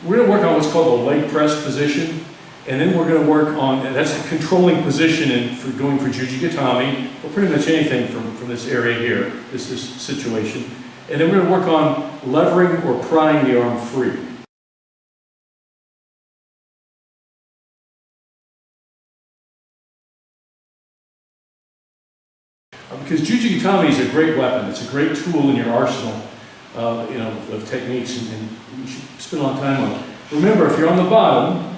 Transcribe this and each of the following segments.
we're going to work on what's called the leg press position, and then we're going to work on, and that's a controlling position for going for jiu-jitsu, or pretty much anything from this area here, this situation. And then we're going to work on levering or prying the arm free. Because jiu-jitsu is a great weapon. It's a great tool in your arsenal, of techniques, and you should spend a lot of time on it. Remember, if you're on the bottom,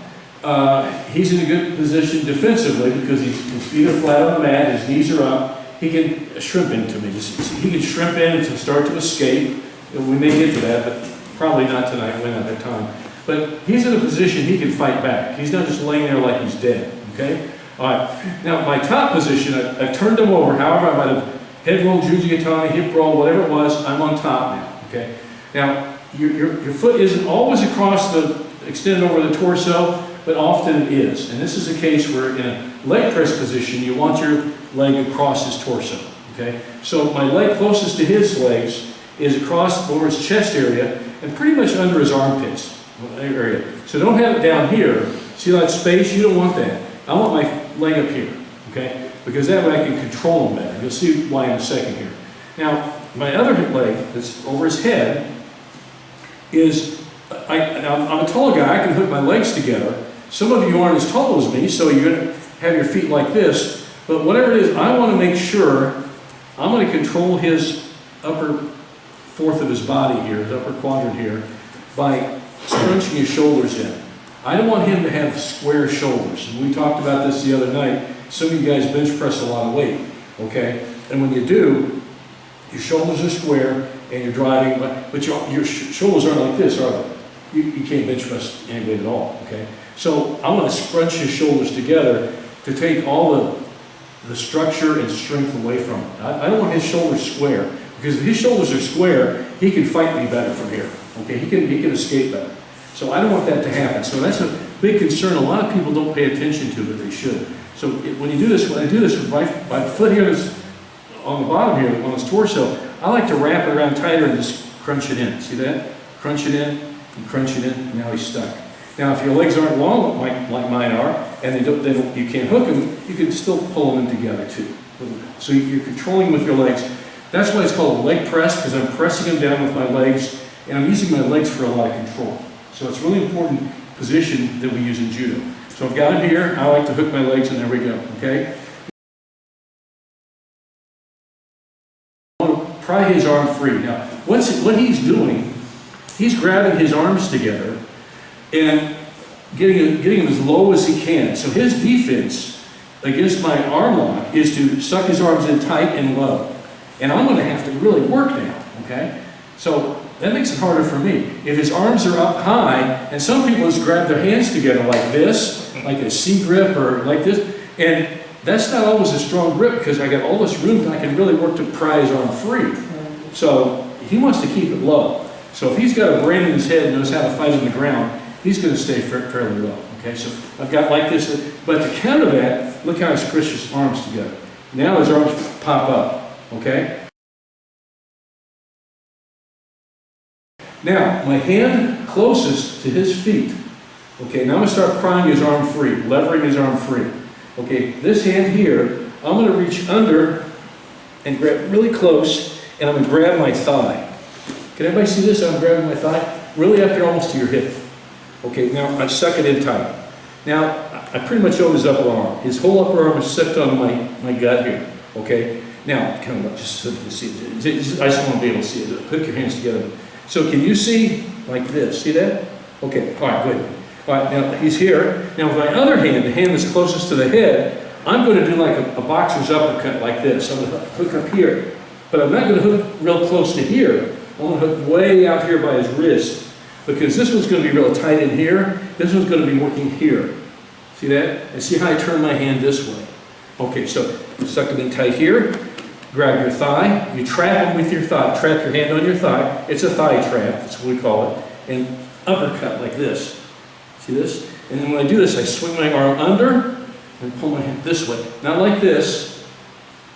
he's in a good position defensively because his feet are flat on the mat, his knees are up. He can shrimp into me. He can shrimp in and start to escape. We may get to that, but probably not tonight. We don't have time. But he's in a position he can fight back. He's not just laying there like he's dead. Okay. All right. Now, my top position, I've turned him over. However, I might have head roll, jiu-jitsu, hip roll, whatever it was. I'm on top now. Okay. Now, your foot isn't always extended over the torso, but often it is. And this is a case where in a leg press position, you want your leg across his torso. Okay. So my leg closest to his legs is across over his chest area and pretty much under his armpits area. So don't have it down here. See that space? You don't want that. I want my leg up here, okay? Because that way I can control him better. You'll see why in a second here. Now, my other leg that's over his head is, I'm a tall guy, I can hook my legs together. Some of you aren't as tall as me, so you're going to have your feet like this. But whatever it is, I want to make sure I'm going to control his upper fourth of his body here, his upper quadrant here, by scrunching his shoulders in. I don't want him to have square shoulders. And we talked about this the other night. Some of you guys bench press a lot of weight, okay? And when you do, your shoulders are square and you're driving, but your shoulders aren't like this, are they? You can't bench press any weight at all, okay? So I want to scrunch his shoulders together to take all the structure and strength away from it. I don't want his shoulders square, because if his shoulders are square, he can fight me better from here, okay? He can escape better. So I don't want that to happen. So that's a big concern. A lot of people don't pay attention to, but they should. So when I do this with my foot here that's on the bottom here, on his torso, I like to wrap it around tighter and just crunch it in. See that? Crunch it in, and crunch it in, and now he's stuck. Now, if your legs aren't long like mine are, and you can't hook them, you can still pull them in together too. So you're controlling with your legs. That's why it's called a leg press, because I'm pressing them down with my legs, and I'm using my legs for a lot of control. So it's a really important position that we use in judo. So I've got him here. I like to hook my legs, and there we go, okay? I want to pry his arm free. Now, what he's doing, he's grabbing his arms together and getting him as low as he can. So his defense against my arm lock is to suck his arms in tight and low. And I'm going to have to really work now, okay? So that makes it harder for me. If his arms are up high, and some people just grab their hands together like this, like a C grip or like this, and that's not always a strong grip because I got all this room that I can really work to pry his arm free. So he wants to keep it low. So if he's got a brain in his head and knows how to fight on the ground, he's going to stay fairly low. Okay, so I've got like this, but to counter that, look how I squish his arms together. Now his arms pop up. Okay. Now, my hand closest to his feet. Okay, now I'm going to start prying his arm free, levering his arm free. Okay, this hand here, I'm going to reach under and grab really close, and I'm going to grab my thigh. Can everybody see this? I'm grabbing my thigh really up here almost to your hip. Okay, now I suck it in tight. Now, I pretty much own his upper arm. His whole upper arm is sucked on my gut here. Okay, now, kind of just so you can see it. I just want to be able to see it. Hook your hands together. So can you see like this? See that? Okay, all right, good. All right, now he's here. Now with my other hand, the hand that's closest to the head, I'm going to do like a boxer's uppercut like this. I'm going to hook up here. But I'm not going to hook real close to here. I'm going to hook way out here by his wrist. Because this one's going to be real tight in here. This one's going to be working here. See that? And see how I turn my hand this way. Okay, so suck it in tight here. Grab your thigh, you trap him with your thigh, trap your hand on your thigh. It's a thigh trap, that's what we call it. And uppercut like this. See this? And then when I do this, I swing my arm under and pull my hand this way. Not like this.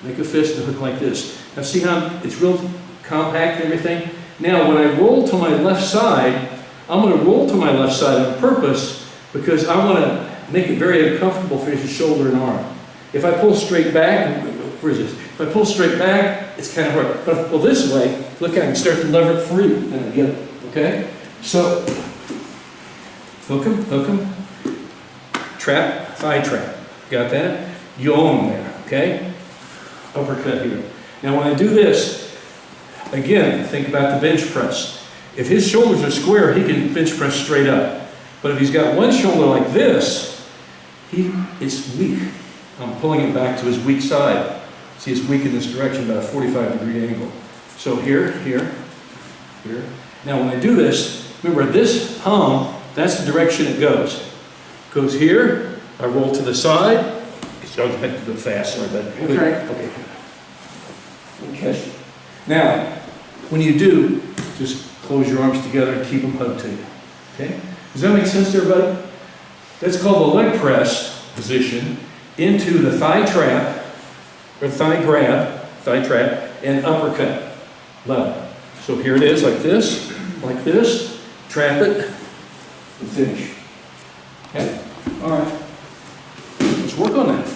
Make a fist and hook like this. Now see how it's real compact and everything? Now when I roll to my left side, I'm going to roll to my left side on purpose because I want to make it very uncomfortable for his shoulder and arm. If I pull straight back, where is this? If I pull straight back, it's kind of hard. But if I pull this way, look, I can start to lever it free. And I get it, okay? So, hook him, trap, thigh trap. Got that? You own him there, okay? Uppercut here. Now when I do this, again, think about the bench press. If his shoulders are square, he can bench press straight up. But if he's got one shoulder like this, it's weak. I'm pulling it back to his weak side. See, it's weak in this direction, about a 45-degree angle. So here. Now when I do this, remember this palm, that's the direction it goes. Goes here, I roll to the side. So I have to go fast, sorry, but okay. Okay. Now, when you do, just close your arms together and keep them hugged to you. Okay? Does that make sense to everybody? That's called the leg press position into the thigh trap, or thigh grab, thigh trap, and uppercut level. So here it is, like this, trap it, and finish. Okay? All right. Let's work on that.